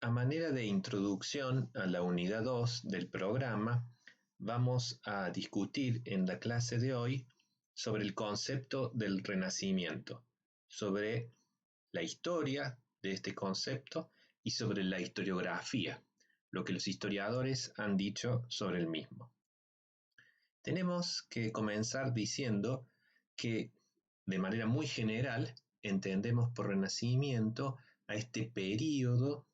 A manera de introducción a la unidad 2 del programa, vamos a discutir en la clase de hoy sobre el concepto del Renacimiento, sobre la historia de este concepto y sobre la historiografía, lo que los historiadores han dicho sobre el mismo. Tenemos que comenzar diciendo que, de manera muy general, entendemos por Renacimiento a este período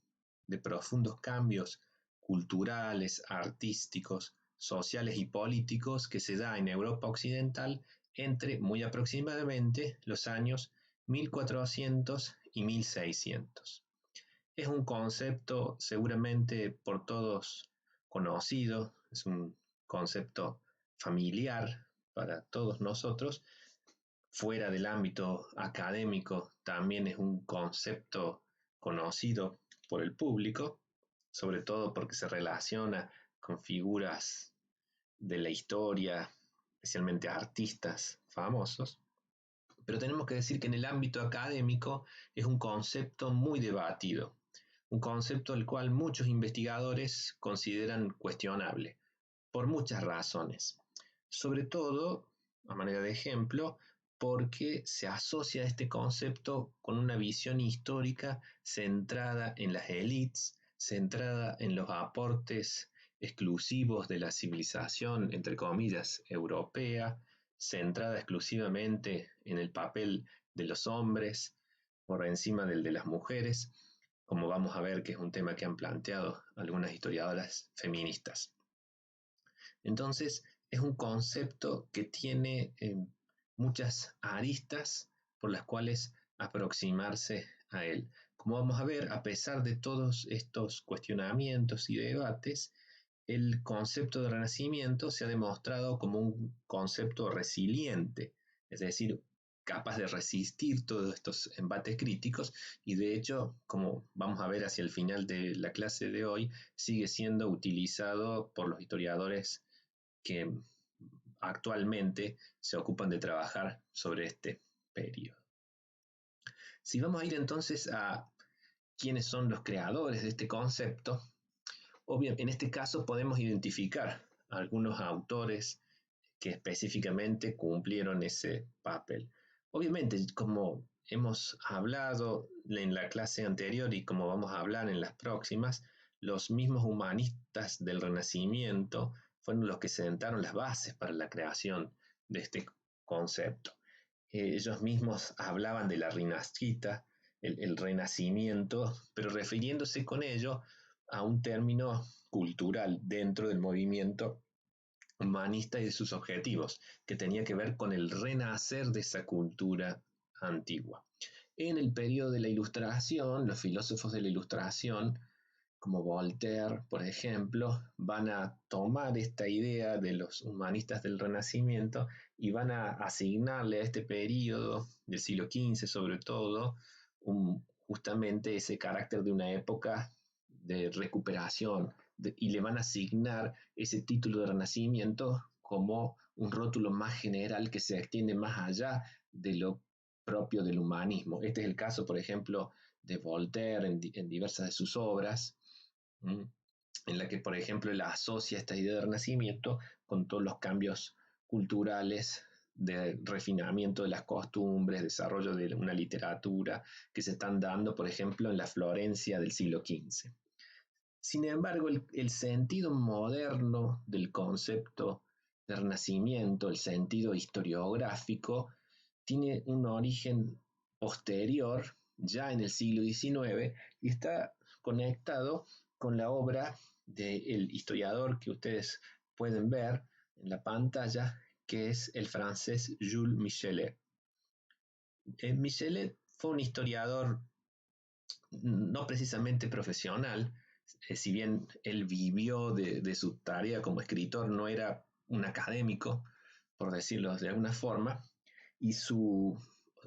de profundos cambios culturales, artísticos, sociales y políticos que se da en Europa Occidental entre muy aproximadamente los años 1400 y 1600. Es un concepto seguramente por todos conocido, es un concepto familiar para todos nosotros. Fuera del ámbito académico también es un concepto conocido por el público, sobre todo porque se relaciona con figuras de la historia, especialmente artistas famosos. Pero tenemos que decir que en el ámbito académico es un concepto muy debatido, un concepto al cual muchos investigadores consideran cuestionable, por muchas razones. Sobre todo, a manera de ejemplo, porque se asocia este concepto con una visión histórica centrada en las élites, centrada en los aportes exclusivos de la civilización, entre comillas, europea, centrada exclusivamente en el papel de los hombres por encima del de las mujeres, como vamos a ver que es un tema que han planteado algunas historiadoras feministas. Entonces, es un concepto que tiene muchas aristas por las cuales aproximarse a él. Como vamos a ver, a pesar de todos estos cuestionamientos y debates, el concepto de Renacimiento se ha demostrado como un concepto resiliente, es decir, capaz de resistir todos estos embates críticos y de hecho, como vamos a ver hacia el final de la clase de hoy, sigue siendo utilizado por los historiadores que actualmente se ocupan de trabajar sobre este periodo. Si vamos a ir entonces a quiénes son los creadores de este concepto, en este caso podemos identificar a algunos autores que específicamente cumplieron ese papel. Obviamente, como hemos hablado en la clase anterior y como vamos a hablar en las próximas, los mismos humanistas del Renacimiento fueron los que sentaron las bases para la creación de este concepto. Ellos mismos hablaban de la rinascita, el renacimiento, pero refiriéndose con ello a un término cultural dentro del movimiento humanista y de sus objetivos, que tenía que ver con el renacer de esa cultura antigua. En el periodo de la Ilustración, los filósofos de la Ilustración, como Voltaire, por ejemplo, van a tomar esta idea de los humanistas del Renacimiento y van a asignarle a este periodo del siglo XV, sobre todo, justamente ese carácter de una época de recuperación, y le van a asignar ese título de Renacimiento como un rótulo más general que se extiende más allá de lo propio del humanismo. Este es el caso, por ejemplo, de Voltaire en diversas de sus obras, en la que, por ejemplo, él asocia esta idea de Renacimiento con todos los cambios culturales de refinamiento de las costumbres, desarrollo de una literatura que se están dando, por ejemplo, en la Florencia del siglo XV. Sin embargo, el sentido moderno del concepto de Renacimiento, el sentido historiográfico, tiene un origen posterior, ya en el siglo XIX, y está conectado con la obra del historiador que ustedes pueden ver en la pantalla, que es el francés Jules Michelet. Michelet fue un historiador no precisamente profesional, si bien él vivió de su tarea como escritor, no era un académico, por decirlo de alguna forma, y su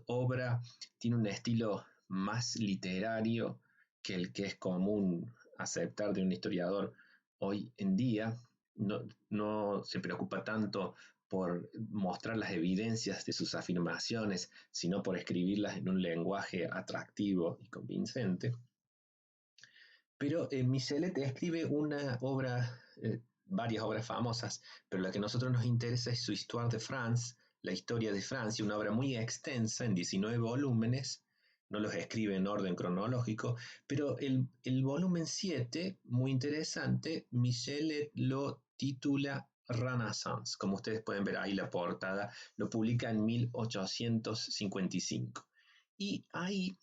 obra tiene un estilo más literario que el que es común aceptar de un historiador hoy en día. No se preocupa tanto por mostrar las evidencias de sus afirmaciones, sino por escribirlas en un lenguaje atractivo y convincente. Pero Michelet escribe una obra, varias obras famosas, pero la que a nosotros nos interesa es su Histoire de France, la historia de Francia, una obra muy extensa en 19 volúmenes, no los escribe en orden cronológico, pero el volumen 7, muy interesante, Michelet lo titula Renaissance, como ustedes pueden ver ahí la portada, lo publica en 1855. Y ahí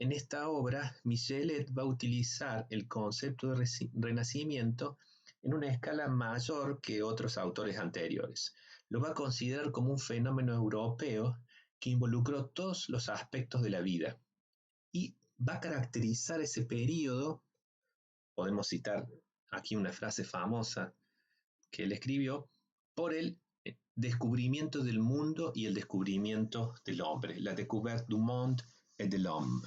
en esta obra, Michelet va a utilizar el concepto de renacimiento en una escala mayor que otros autores anteriores. Lo va a considerar como un fenómeno europeo que involucró todos los aspectos de la vida y va a caracterizar ese periodo. Podemos citar aquí una frase famosa que él escribió, por el descubrimiento del mundo y el descubrimiento del hombre, la découverte du monde et de l'homme.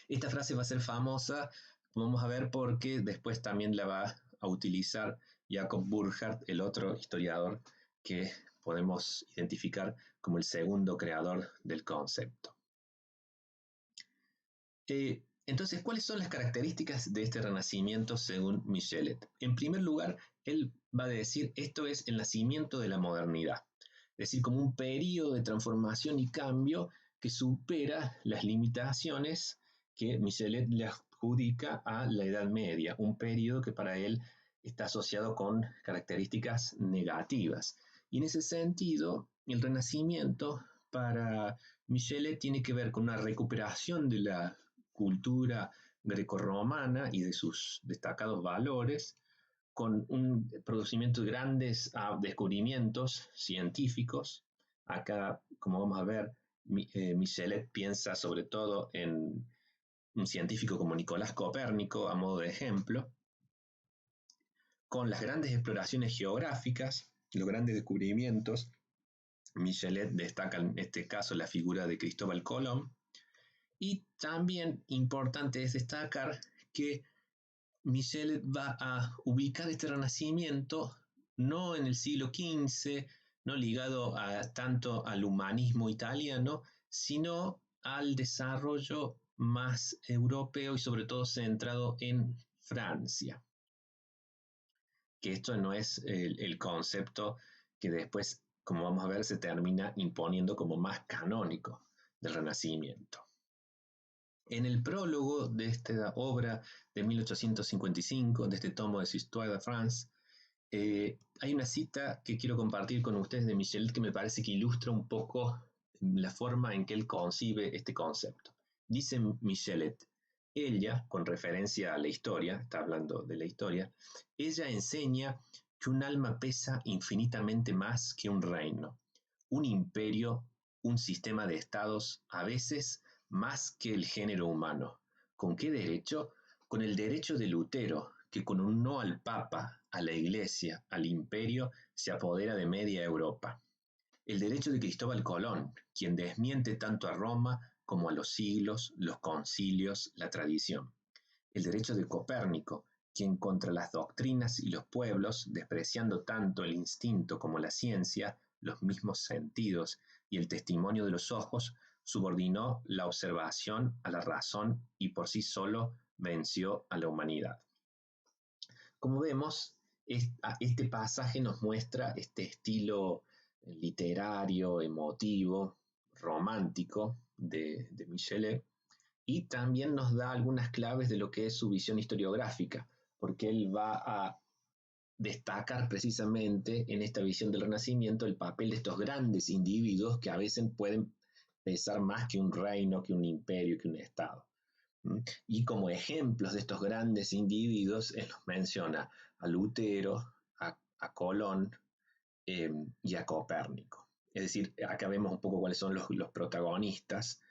Esta frase va a ser famosa, vamos a ver, porque después también la va a utilizar Jacob Burckhardt, el otro historiador que podemos identificar como el segundo creador del concepto. Entonces, ¿cuáles son las características de este renacimiento según Michelet? En primer lugar, él va a decir, esto es el nacimiento de la modernidad, es decir, como un periodo de transformación y cambio que supera las limitaciones que Michelet le adjudica a la Edad Media, un periodo que para él está asociado con características negativas. Y en ese sentido, el Renacimiento para Michelet tiene que ver con una recuperación de la cultura grecorromana y de sus destacados valores, con un producimiento de grandes descubrimientos científicos. Acá, como vamos a ver, Michelet piensa sobre todo en un científico como Nicolás Copérnico, a modo de ejemplo, con las grandes exploraciones geográficas, los grandes descubrimientos. Michelet destaca en este caso la figura de Cristóbal Colón, y también importante es destacar que Michelet va a ubicar este renacimiento no en el siglo XV, no ligado tanto al humanismo italiano, sino al desarrollo más europeo y sobre todo centrado en Francia. Que esto no es el concepto que después, como vamos a ver, se termina imponiendo como más canónico del Renacimiento. En el prólogo de esta obra de 1855, de este tomo de Histoire de France, hay una cita que quiero compartir con ustedes de Michelet que me parece que ilustra un poco la forma en que él concibe este concepto. Dice Michelet, ella, con referencia a la historia, está hablando de la historia, ella enseña que un alma pesa infinitamente más que un reino, un imperio, un sistema de estados, a veces más que el género humano. ¿Con qué derecho? Con el derecho de Lutero, que con un no al Papa, a la Iglesia, al imperio, se apodera de media Europa. El derecho de Cristóbal Colón, quien desmiente tanto a Roma como a los siglos, los concilios, la tradición. El derecho de Copérnico, quien contra las doctrinas y los pueblos, despreciando tanto el instinto como la ciencia, los mismos sentidos y el testimonio de los ojos, subordinó la observación a la razón y por sí solo venció a la humanidad. Como vemos, este pasaje nos muestra este estilo literario, emotivo, romántico de Michelet, y también nos da algunas claves de lo que es su visión historiográfica, porque él va a destacar precisamente en esta visión del Renacimiento el papel de estos grandes individuos que a veces pueden pesar más que un reino, que un imperio, que un estado. Y como ejemplos de estos grandes individuos, él los menciona a Lutero, a Colón y a Copérnico. Es decir, acá vemos un poco cuáles son los protagonistas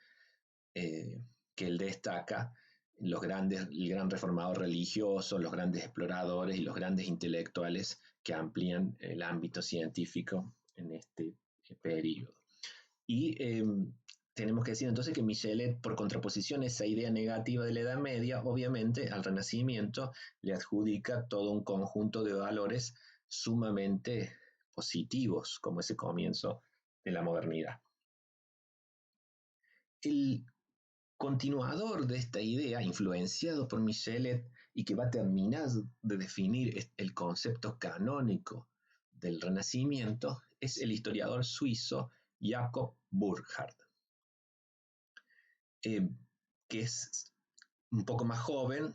que él destaca, el gran reformador religioso, los grandes exploradores y los grandes intelectuales que amplían el ámbito científico en este periodo. Y tenemos que decir entonces que Michelet, por contraposición a esa idea negativa de la Edad Media, obviamente al Renacimiento le adjudica todo un conjunto de valores sumamente positivos, como ese comienzo de la modernidad. continuador de esta idea, influenciado por Michelet y que va a terminar de definir el concepto canónico del Renacimiento, es el historiador suizo Jacob Burckhardt, que es un poco más joven,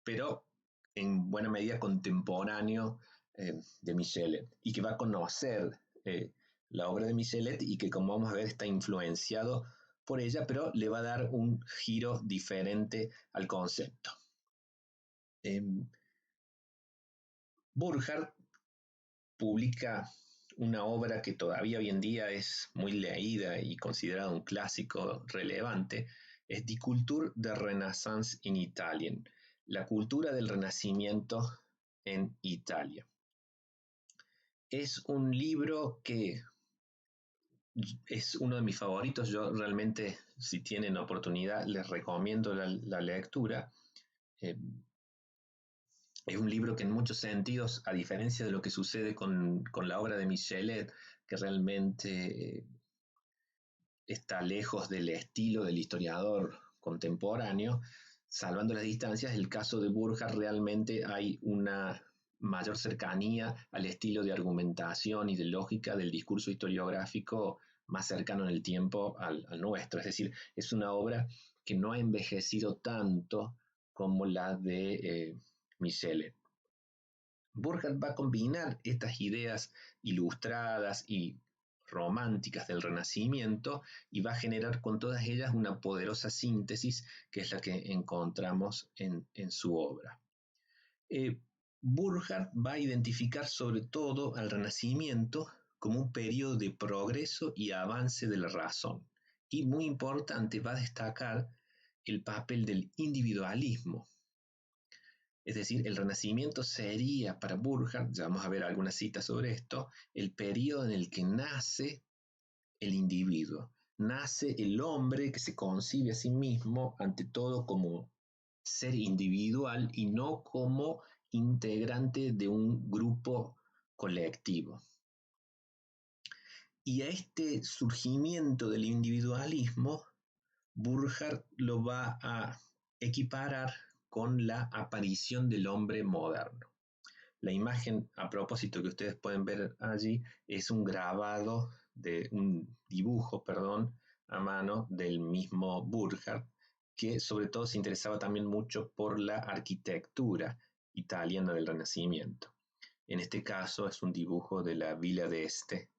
pero en buena medida contemporáneo de Michelet, y que va a conocer la obra de Michelet y que, como vamos a ver, está influenciado por ella, pero le va a dar un giro diferente al concepto. Burckhardt publica una obra que todavía hoy en día es muy leída y considerada un clásico relevante, es Die Kultur der Renaissance in Italien, la cultura del Renacimiento en Italia. Es un libro que es uno de mis favoritos. Yo realmente, si tienen oportunidad, les recomiendo la lectura. Es un libro que en muchos sentidos, a diferencia de lo que sucede con la obra de Michelet, que realmente está lejos del estilo del historiador contemporáneo, salvando las distancias, el caso de Burckhardt realmente hay una mayor cercanía al estilo de argumentación y de lógica del discurso historiográfico más cercano en el tiempo al nuestro. Es decir, es una obra que no ha envejecido tanto como la de Michelet. Burckhardt va a combinar estas ideas ilustradas y románticas del Renacimiento y va a generar con todas ellas una poderosa síntesis que es la que encontramos en su obra. Burckhardt va a identificar sobre todo al Renacimiento como un periodo de progreso y avance de la razón. Y muy importante, va a destacar el papel del individualismo. Es decir, el Renacimiento sería para Burckhardt, ya vamos a ver algunas citas sobre esto, el periodo en el que nace el individuo, nace el hombre que se concibe a sí mismo ante todo como ser individual y no como integrante de un grupo colectivo. Y a este surgimiento del individualismo, Burckhardt lo va a equiparar con la aparición del hombre moderno. La imagen, a propósito, que ustedes pueden ver allí, es un grabado, un dibujo, perdón, a mano del mismo Burckhardt, que sobre todo se interesaba también mucho por la arquitectura italiana del Renacimiento. En este caso es un dibujo de la Villa d'Este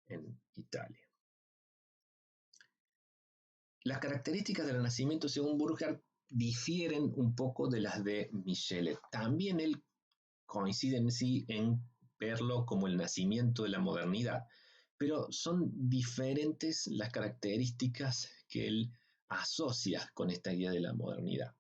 en Italia. Las características del Renacimiento, según Burckhardt, difieren un poco de las de Michelet. También él coincide en sí en verlo como el nacimiento de la modernidad, pero son diferentes las características que él asocia con esta idea de la modernidad.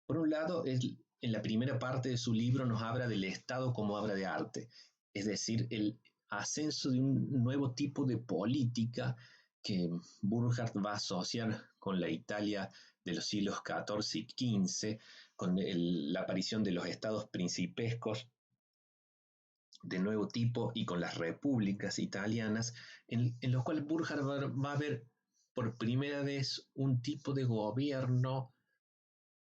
Por un lado, en la primera parte de su libro nos habla del Estado como obra de arte, es decir, el ascenso de un nuevo tipo de política que Burckhardt va a asociar con la Italia de los siglos XIV y XV, con la aparición de los estados principescos de nuevo tipo y con las repúblicas italianas, en los cuales Burckhardt va a ver por primera vez un tipo de gobierno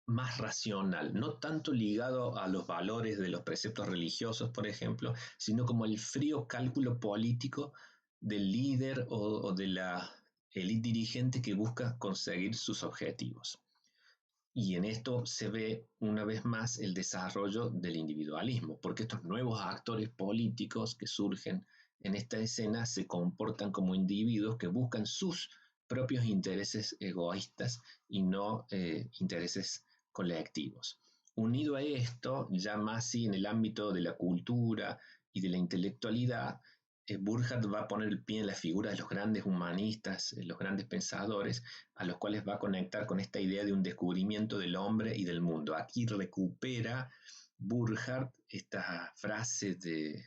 más racional, no tanto ligado a los valores de los preceptos religiosos, por ejemplo, sino como el frío cálculo político del líder o de la élite dirigente que busca conseguir sus objetivos. Y en esto se ve una vez más el desarrollo del individualismo, porque estos nuevos actores políticos que surgen en esta escena se comportan como individuos que buscan sus propios intereses egoístas y no intereses colectivos. Unido a esto, ya más sí en el ámbito de la cultura y de la intelectualidad, Burckhardt va a poner el pie en la figura de los grandes humanistas, los grandes pensadores, a los cuales va a conectar con esta idea de un descubrimiento del hombre y del mundo. Aquí recupera Burckhardt esta frase de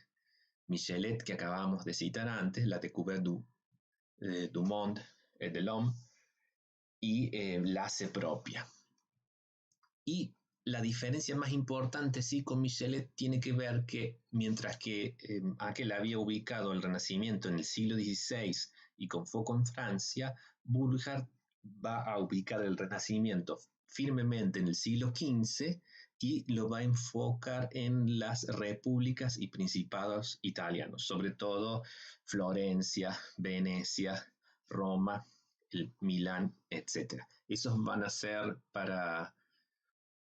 Michelet que acabamos de citar antes, la découverte du monde et de l'homme, y la hace propia. Y la diferencia más importante, sí, con Michelet tiene que ver que mientras que aquel había ubicado el Renacimiento en el siglo XVI y con foco en Francia, Burckhardt va a ubicar el Renacimiento firmemente en el siglo XV y lo va a enfocar en las repúblicas y principados italianos, sobre todo Florencia, Venecia, Roma, el Milán, etc. Esos van a ser para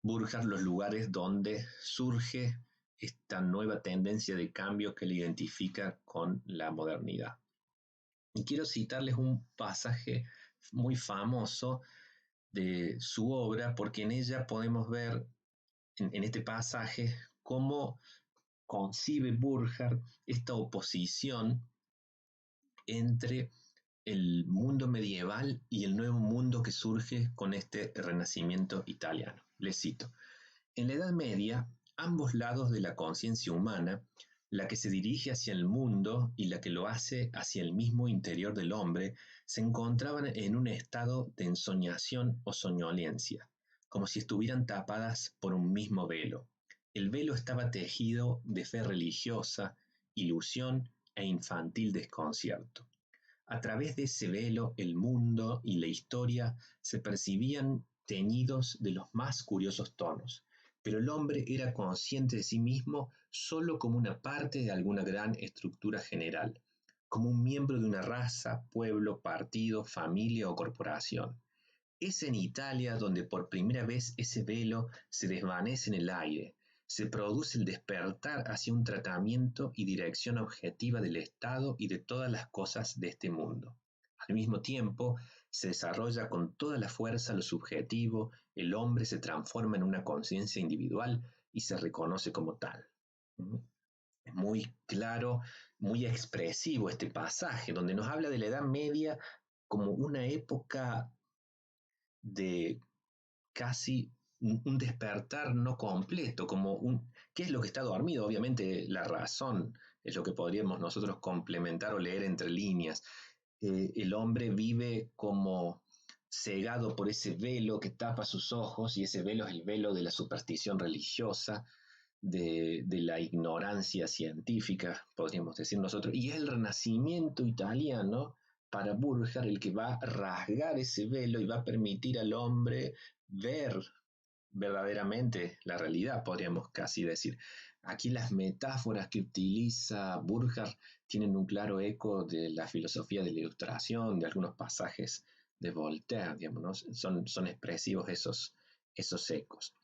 Burckhardt los lugares donde surge esta nueva tendencia de cambio que le identifica con la modernidad. Y quiero citarles un pasaje muy famoso de su obra, porque en ella podemos ver, en este pasaje, cómo concibe Burckhardt esta oposición entre el mundo medieval y el nuevo mundo que surge con este renacimiento italiano. Les cito: en la Edad Media, ambos lados de la conciencia humana, la que se dirige hacia el mundo y la que lo hace hacia el mismo interior del hombre, se encontraban en un estado de ensoñación o soñolencia, como si estuvieran tapadas por un mismo velo. El velo estaba tejido de fe religiosa, ilusión e infantil desconcierto. A través de ese velo, el mundo y la historia se percibían teñidos de los más curiosos tonos, pero el hombre era consciente de sí mismo solo como una parte de alguna gran estructura general, como un miembro de una raza, pueblo, partido, familia o corporación. Es en Italia donde por primera vez ese velo se desvanece en el aire, se produce el despertar hacia un tratamiento y dirección objetiva del Estado y de todas las cosas de este mundo. Al mismo tiempo, se desarrolla con toda la fuerza lo subjetivo, el hombre se transforma en una conciencia individual y se reconoce como tal. Es muy claro, muy expresivo este pasaje, donde nos habla de la Edad Media como una época de casi un despertar no completo, como un, ¿qué es lo que está dormido? Obviamente la razón es lo que podríamos nosotros complementar o leer entre líneas. El hombre vive como cegado por ese velo que tapa sus ojos, y ese velo es el velo de la superstición religiosa, de la ignorancia científica, podríamos decir nosotros, y es el Renacimiento italiano para Burckhardt el que va a rasgar ese velo y va a permitir al hombre ver verdaderamente la realidad, podríamos casi decir. Aquí las metáforas que utiliza Burckhardt tienen un claro eco de la filosofía de la Ilustración, de algunos pasajes de Voltaire, digamos, ¿no? Son expresivos esos ecos.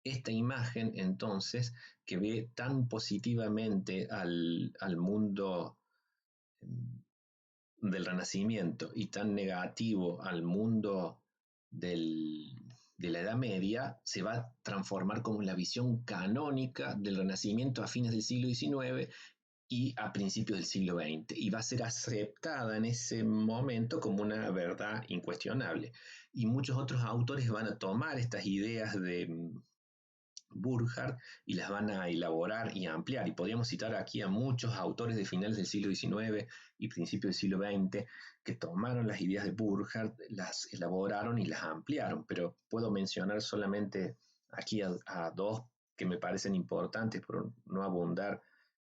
Esta imagen, entonces, que ve tan positivamente al mundo del Renacimiento y tan negativo al mundo de la Edad Media, se va a transformar como la visión canónica del Renacimiento a fines del siglo XIX y a principios del siglo XX, y va a ser aceptada en ese momento como una verdad incuestionable. Y muchos otros autores van a tomar estas ideas de Burckhardt y las van a elaborar y ampliar. Y podríamos citar aquí a muchos autores de finales del siglo XIX y principios del siglo XX que tomaron las ideas de Burckhardt, las elaboraron y las ampliaron, pero puedo mencionar solamente aquí a dos que me parecen importantes por no abundar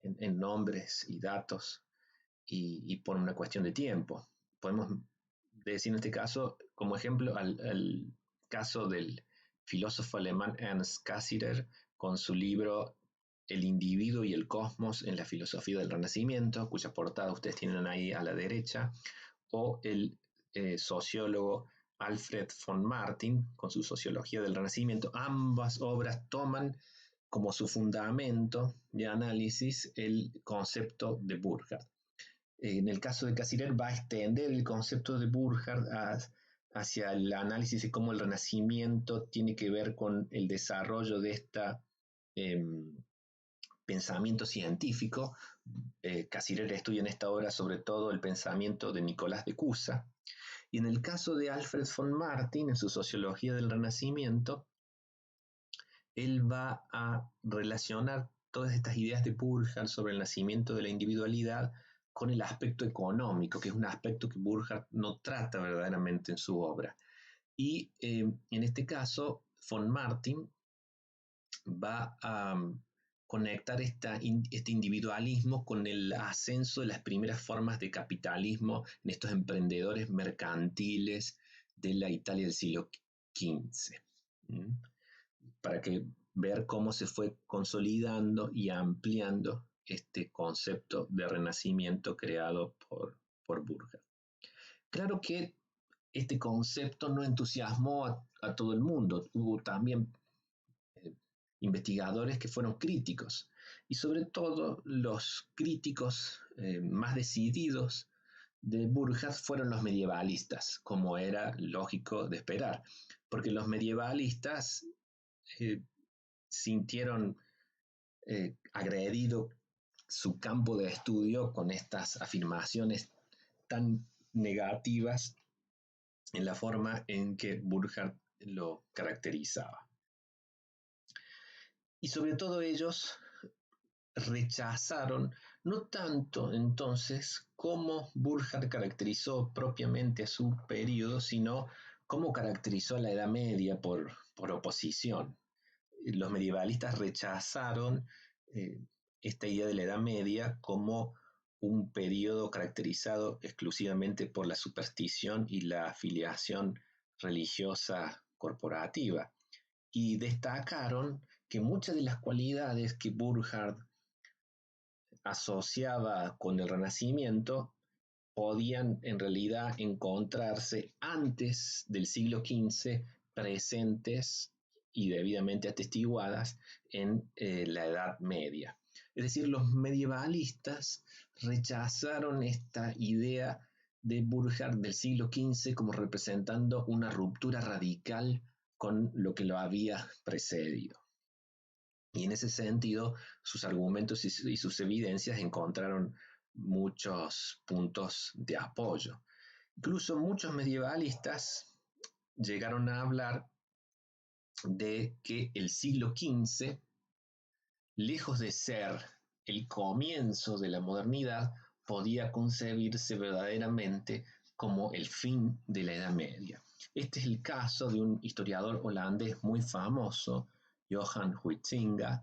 en nombres y datos y por una cuestión de tiempo. Podemos decir en este caso, como ejemplo, al caso del filósofo alemán Ernst Cassirer con su libro El individuo y el cosmos en la filosofía del Renacimiento, cuya portada ustedes tienen ahí a la derecha, o el sociólogo Alfred von Martin con su Sociología del Renacimiento. Ambas obras toman como su fundamento de análisis el concepto de Burckhardt. En el caso de Cassirer va a extender el concepto de Burckhardt hacia el análisis de cómo el Renacimiento tiene que ver con el desarrollo de este pensamiento científico. Cassirer estudia en esta obra sobre todo el pensamiento de Nicolás de Cusa. Y en el caso de Alfred von Martin, en su Sociología del Renacimiento, él va a relacionar todas estas ideas de Burckhardt sobre el nacimiento de la individualidad con el aspecto económico, que es un aspecto que Burckhardt no trata verdaderamente en su obra. Y en este caso, von Martin va a conectar este individualismo con el ascenso de las primeras formas de capitalismo en estos emprendedores mercantiles de la Italia del siglo XV, para ver cómo se fue consolidando y ampliando este concepto de renacimiento creado por Burckhardt. Claro que este concepto no entusiasmó a todo el mundo. Hubo también investigadores que fueron críticos, y sobre todo los críticos más decididos de Burckhardt fueron los medievalistas, como era lógico de esperar, porque los medievalistas sintieron agredido su campo de estudio con estas afirmaciones tan negativas en la forma en que Burckhardt lo caracterizaba. Y sobre todo ellos rechazaron no tanto entonces cómo Burckhardt caracterizó propiamente a su periodo, sino cómo caracterizó la Edad Media por oposición. Los medievalistas rechazaron esta idea de la Edad Media como un periodo caracterizado exclusivamente por la superstición y la afiliación religiosa corporativa, y destacaron que muchas de las cualidades que Burckhardt asociaba con el Renacimiento podían en realidad encontrarse antes del siglo XV, presentes y debidamente atestiguadas en la Edad Media. Es decir, los medievalistas rechazaron esta idea de Burckhardt del siglo XV como representando una ruptura radical con lo que lo había precedido. Y en ese sentido, sus argumentos y sus evidencias encontraron muchos puntos de apoyo. Incluso muchos medievalistas llegaron a hablar de que el siglo XV, lejos de ser el comienzo de la modernidad, podía concebirse verdaderamente como el fin de la Edad Media. Este es el caso de un historiador holandés muy famoso, Johan Huizinga,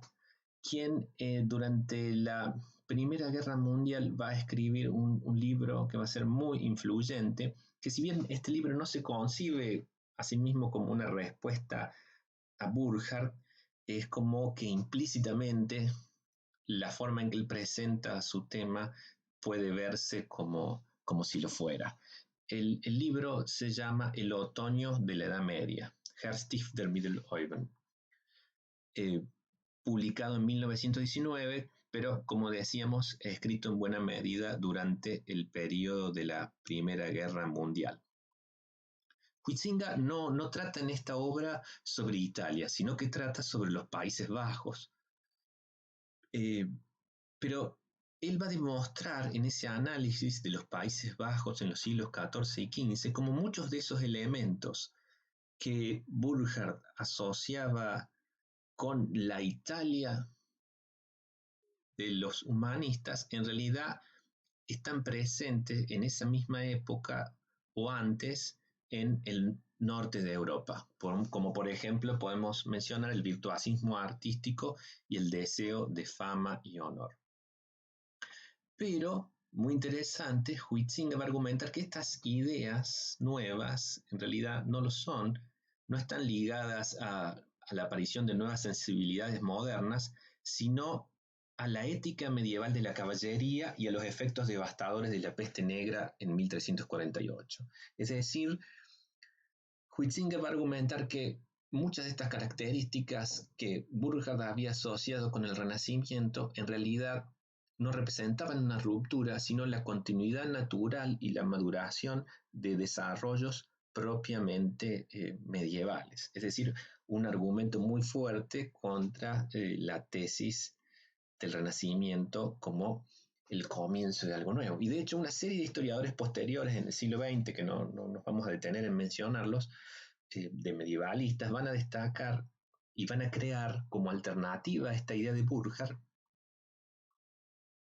quien durante la Primera Guerra Mundial va a escribir un libro que va a ser muy influyente, que si bien este libro no se concibe a sí mismo como una respuesta a Burckhardt, es como que implícitamente la forma en que él presenta su tema puede verse como si lo fuera. El libro se llama El otoño de la Edad Media, Herbst der Mitteloewen, publicado en 1919, pero como decíamos, escrito en buena medida durante el periodo de la Primera Guerra Mundial. Huizinga no trata en esta obra sobre Italia, sino que trata sobre los Países Bajos. Pero él va a demostrar en ese análisis de los Países Bajos en los siglos XIV y XV como muchos de esos elementos que Burckhardt asociaba con la Italia de los humanistas, en realidad están presentes en esa misma época o antes en el norte de Europa, como por ejemplo podemos mencionar el virtuosismo artístico y el deseo de fama y honor. Pero, muy interesante, Huizinga va a argumentar que estas ideas nuevas en realidad no lo son, no están ligadas a la aparición de nuevas sensibilidades modernas, sino a la ética medieval de la caballería y a los efectos devastadores de la peste negra en 1348. Es decir, Huizinga va a argumentar que muchas de estas características que Burckhardt había asociado con el Renacimiento en realidad no representaban una ruptura, sino la continuidad natural y la maduración de desarrollos propiamente medievales. Es decir, un argumento muy fuerte contra la tesis del Renacimiento como el comienzo de algo nuevo. Y de hecho, una serie de historiadores posteriores en el siglo XX, que no nos vamos a detener en mencionarlos, de medievalistas, van a destacar y van a crear como alternativa a esta idea de Burckhardt,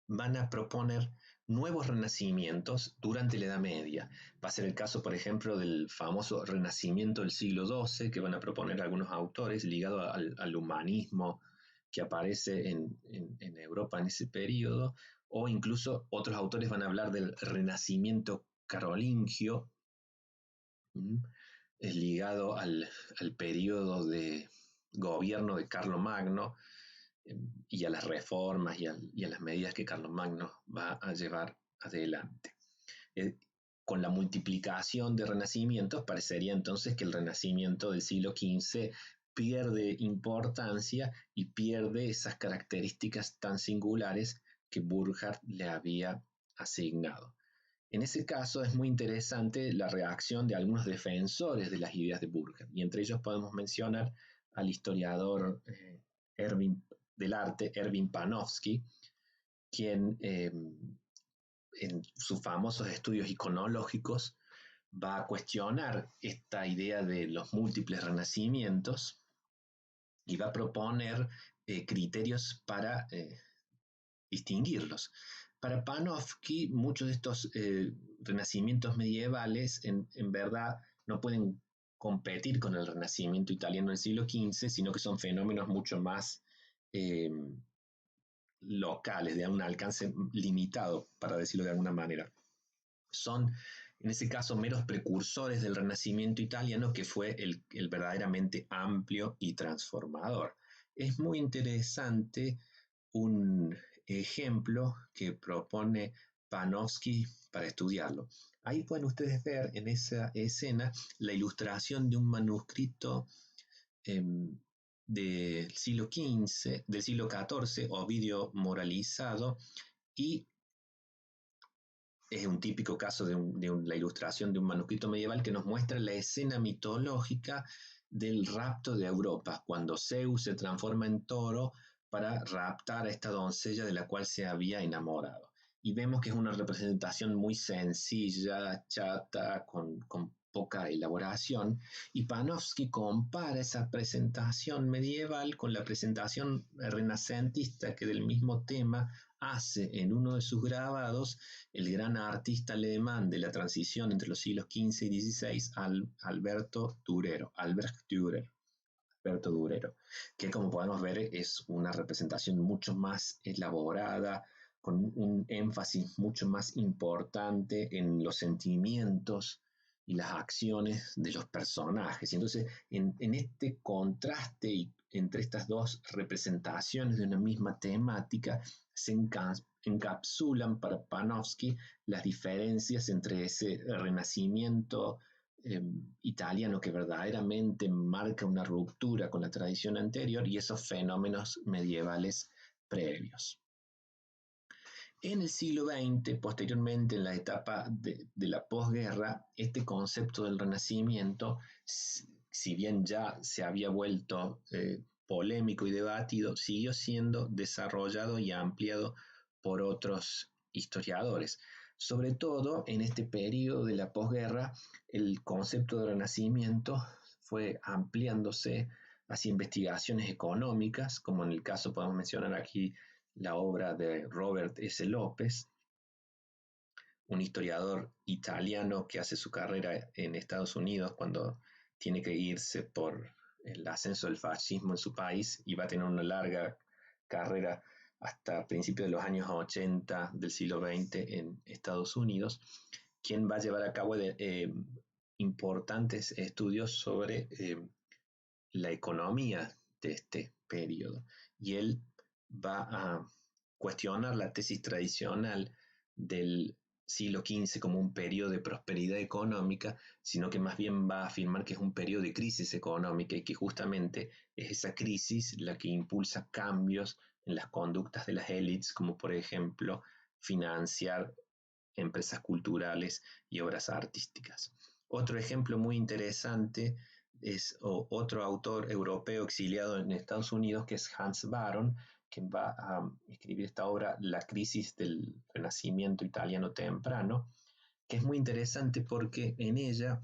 van a proponer nuevos renacimientos durante la Edad Media. Va a ser el caso, por ejemplo, del famoso Renacimiento del siglo XII, que van a proponer algunos autores ligados al humanismo que aparece en Europa en ese periodo, o incluso otros autores van a hablar del Renacimiento carolingio, ligado al periodo de gobierno de Carlomagno y a las reformas y a las medidas que Carlomagno va a llevar adelante. Con la multiplicación de renacimientos, parecería entonces que el renacimiento del siglo XV pierde importancia y pierde esas características tan singulares que Burckhardt le había asignado. En ese caso es muy interesante la reacción de algunos defensores de las ideas de Burckhardt, y entre ellos podemos mencionar al historiador del arte Erwin Panofsky, quien en sus famosos estudios iconológicos va a cuestionar esta idea de los múltiples renacimientos y va a proponer criterios para distinguirlos. Para Panofsky, muchos de estos renacimientos medievales en verdad no pueden competir con el renacimiento italiano del siglo XV, sino que son fenómenos mucho más locales, de un alcance limitado, para decirlo de alguna manera. Son, en ese caso, meros precursores del Renacimiento italiano, que fue el verdaderamente amplio y transformador. Es muy interesante un ejemplo que propone Panofsky para estudiarlo. Ahí pueden ustedes ver en esa escena la ilustración de un manuscrito del siglo XV, del siglo XIV, Ovidio moralizado, y es un típico caso de la ilustración de un manuscrito medieval que nos muestra la escena mitológica del rapto de Europa, cuando Zeus se transforma en toro para raptar a esta doncella de la cual se había enamorado. Y vemos que es una representación muy sencilla, chata, con poca elaboración, y Panofsky compara esa presentación medieval con la presentación renacentista que del mismo tema hace en uno de sus grabados el gran artista alemán de la transición entre los siglos XV y XVI, Alberto Durero, que como podemos ver es una representación mucho más elaborada, con un énfasis mucho más importante en los sentimientos y las acciones de los personajes. Y entonces, en este contraste entre estas dos representaciones de una misma temática, se encapsulan para Panofsky las diferencias entre ese renacimiento italiano que verdaderamente marca una ruptura con la tradición anterior y esos fenómenos medievales previos. En el siglo XX, posteriormente en la etapa de la posguerra, este concepto del renacimiento, si bien ya se había vuelto polémico y debatido, siguió siendo desarrollado y ampliado por otros historiadores. Sobre todo en este periodo de la posguerra, el concepto de renacimiento fue ampliándose hacia investigaciones económicas, como en el caso podemos mencionar aquí la obra de Robert S. López, un historiador italiano que hace su carrera en Estados Unidos cuando tiene que irse por el ascenso del fascismo en su país y va a tener una larga carrera hasta principios de los años 80 del siglo XX en Estados Unidos, quien va a llevar a cabo importantes estudios sobre la economía de este periodo. Y él va a cuestionar la tesis tradicional del siglo XV como un periodo de prosperidad económica, sino que más bien va a afirmar que es un periodo de crisis económica y que justamente es esa crisis la que impulsa cambios en las conductas de las élites, como por ejemplo financiar empresas culturales y obras artísticas. Otro ejemplo muy interesante es otro autor europeo exiliado en Estados Unidos, que es Hans Baron, que va a escribir esta obra, La crisis del Renacimiento italiano temprano, que es muy interesante porque en ella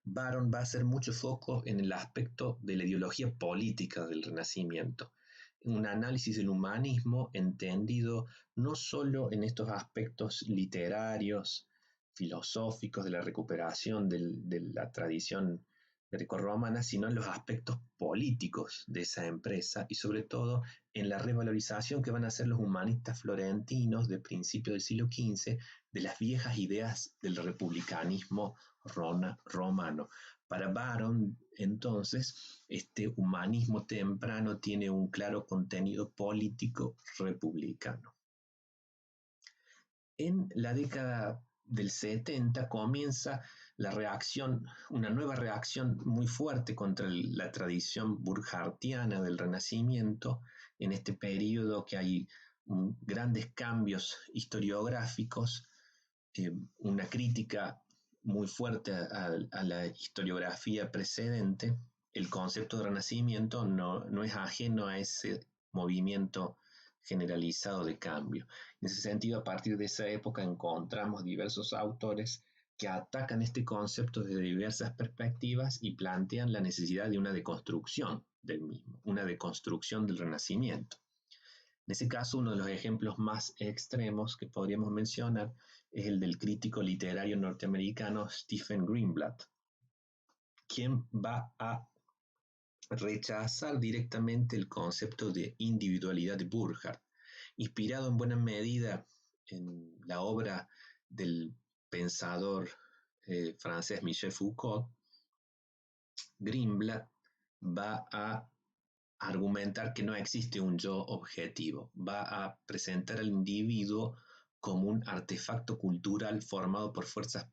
Baron va a hacer mucho foco en el aspecto de la ideología política del Renacimiento, un análisis del humanismo entendido no solo en estos aspectos literarios, filosóficos de la recuperación de la tradición grecorromana, sino en los aspectos políticos de esa empresa y sobre todo en la revalorización que van a hacer los humanistas florentinos de principios del siglo XV de las viejas ideas del republicanismo romano. Para Baron, entonces, este humanismo temprano tiene un claro contenido político republicano. En la década del 70 comienza la reacción, una nueva reacción muy fuerte contra la tradición burkhartiana del Renacimiento. En este periodo que hay grandes cambios historiográficos, una crítica muy fuerte a la historiografía precedente. El concepto de Renacimiento no es ajeno a ese movimiento generalizado de cambio. En ese sentido, a partir de esa época encontramos diversos autores que atacan este concepto desde diversas perspectivas y plantean la necesidad de una deconstrucción del mismo, una deconstrucción del Renacimiento. En ese caso, uno de los ejemplos más extremos que podríamos mencionar es el del crítico literario norteamericano Stephen Greenblatt, quien va a rechazar directamente el concepto de individualidad de Burckhardt, inspirado en buena medida en la obra del pensador francés Michel Foucault. Greenblatt va a argumentar que no existe un yo objetivo, va a presentar al individuo como un artefacto cultural formado por fuerzas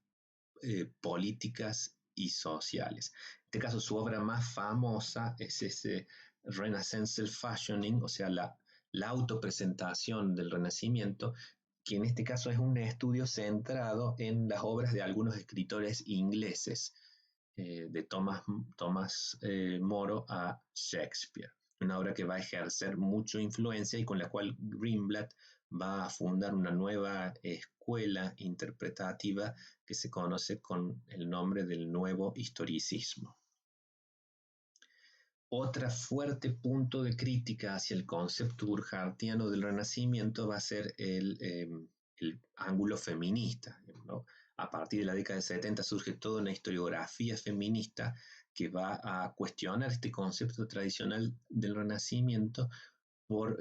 políticas y sociales. En este caso, su obra más famosa es ese Renaissance Self-Fashioning, o sea, la autopresentación del Renacimiento, que en este caso es un estudio centrado en las obras de algunos escritores ingleses, de Thomas More a Shakespeare, una obra que va a ejercer mucha influencia y con la cual Greenblatt va a fundar una nueva escuela interpretativa que se conoce con el nombre del nuevo historicismo. Otro fuerte punto de crítica hacia el concepto burkhartiano del Renacimiento va a ser el ángulo feminista, ¿no? A partir de la década de 70 surge toda una historiografía feminista que va a cuestionar este concepto tradicional del Renacimiento por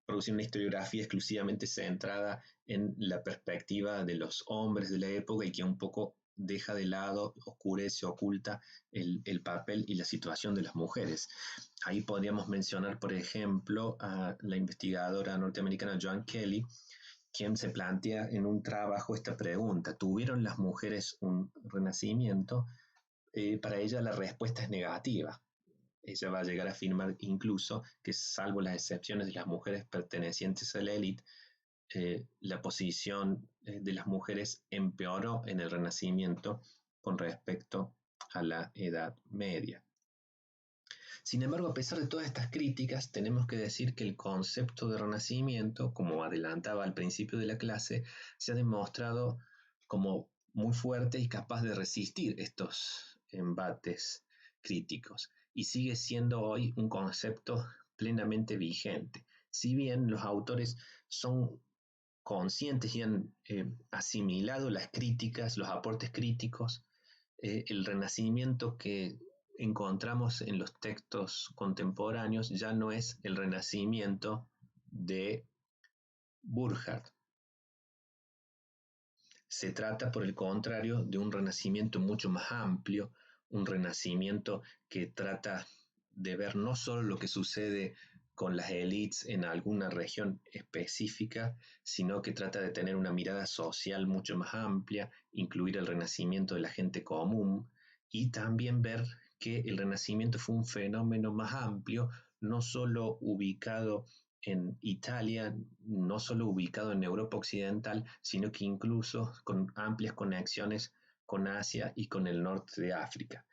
producir una historiografía exclusivamente centrada en la perspectiva de los hombres de la época y que un poco deja de lado, oscurece, oculta el papel y la situación de las mujeres. Ahí podríamos mencionar, por ejemplo, a la investigadora norteamericana Joan Kelly, quien se plantea en un trabajo esta pregunta: ¿tuvieron las mujeres un renacimiento? Para ella la respuesta es negativa. Ella va a llegar a afirmar incluso que, salvo las excepciones de las mujeres pertenecientes a la élite, la posición de las mujeres empeoró en el Renacimiento con respecto a la Edad Media. Sin embargo, a pesar de todas estas críticas, tenemos que decir que el concepto de Renacimiento, como adelantaba al principio de la clase, se ha demostrado como muy fuerte y capaz de resistir estos embates críticos, y sigue siendo hoy un concepto plenamente vigente. Si bien los autores son conscientes y han asimilado las críticas, los aportes críticos, el renacimiento que encontramos en los textos contemporáneos ya no es el renacimiento de Burckhardt. Se trata, por el contrario, de un renacimiento mucho más amplio, un renacimiento que trata de ver no solo lo que sucede con las élites en alguna región específica, sino que trata de tener una mirada social mucho más amplia, incluir el renacimiento de la gente común y también ver que el Renacimiento fue un fenómeno más amplio, no solo ubicado en Italia, no solo ubicado en Europa Occidental, sino que incluso con amplias conexiones con Asia y con el norte de África.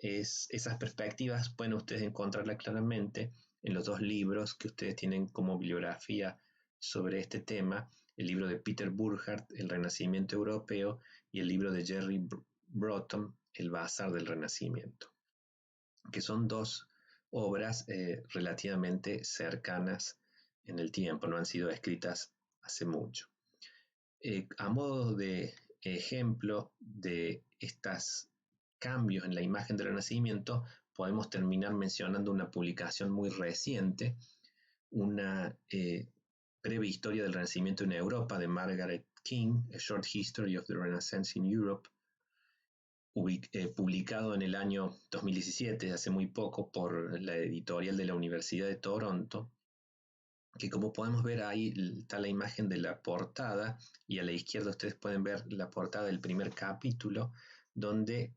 Esas perspectivas pueden ustedes encontrarlas claramente en los dos libros que ustedes tienen como bibliografía sobre este tema: el libro de Peter Burckhardt, El Renacimiento Europeo, y el libro de Jerry Broughton, El Bazar del Renacimiento, que son dos obras relativamente cercanas en el tiempo, no han sido escritas hace mucho. A modo de ejemplo de estos cambios en la imagen del Renacimiento, podemos terminar mencionando una publicación muy reciente, una breve historia del Renacimiento en Europa, de Margaret King, A Short History of the Renaissance in Europe, publicado en el año 2017, hace muy poco, por la editorial de la Universidad de Toronto, que como podemos ver ahí está la imagen de la portada y a la izquierda ustedes pueden ver la portada del primer capítulo donde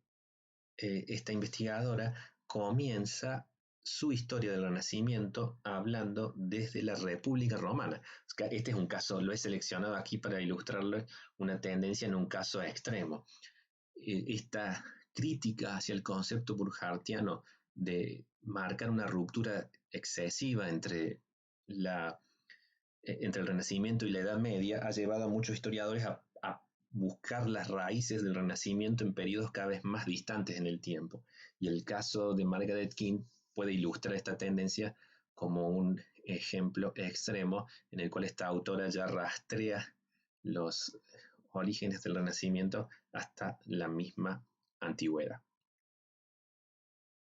esta investigadora comienza su historia del Renacimiento hablando desde la República Romana. Este es un caso, lo he seleccionado aquí para ilustrarles una tendencia en un caso extremo. Esta crítica hacia el concepto burjartiano de marcar una ruptura excesiva entre el Renacimiento y la Edad Media ha llevado a muchos historiadores a buscar las raíces del Renacimiento en periodos cada vez más distantes en el tiempo. Y el caso de Margaret King puede ilustrar esta tendencia como un ejemplo extremo en el cual esta autora ya rastrea los orígenes del Renacimiento hasta la misma antigüedad.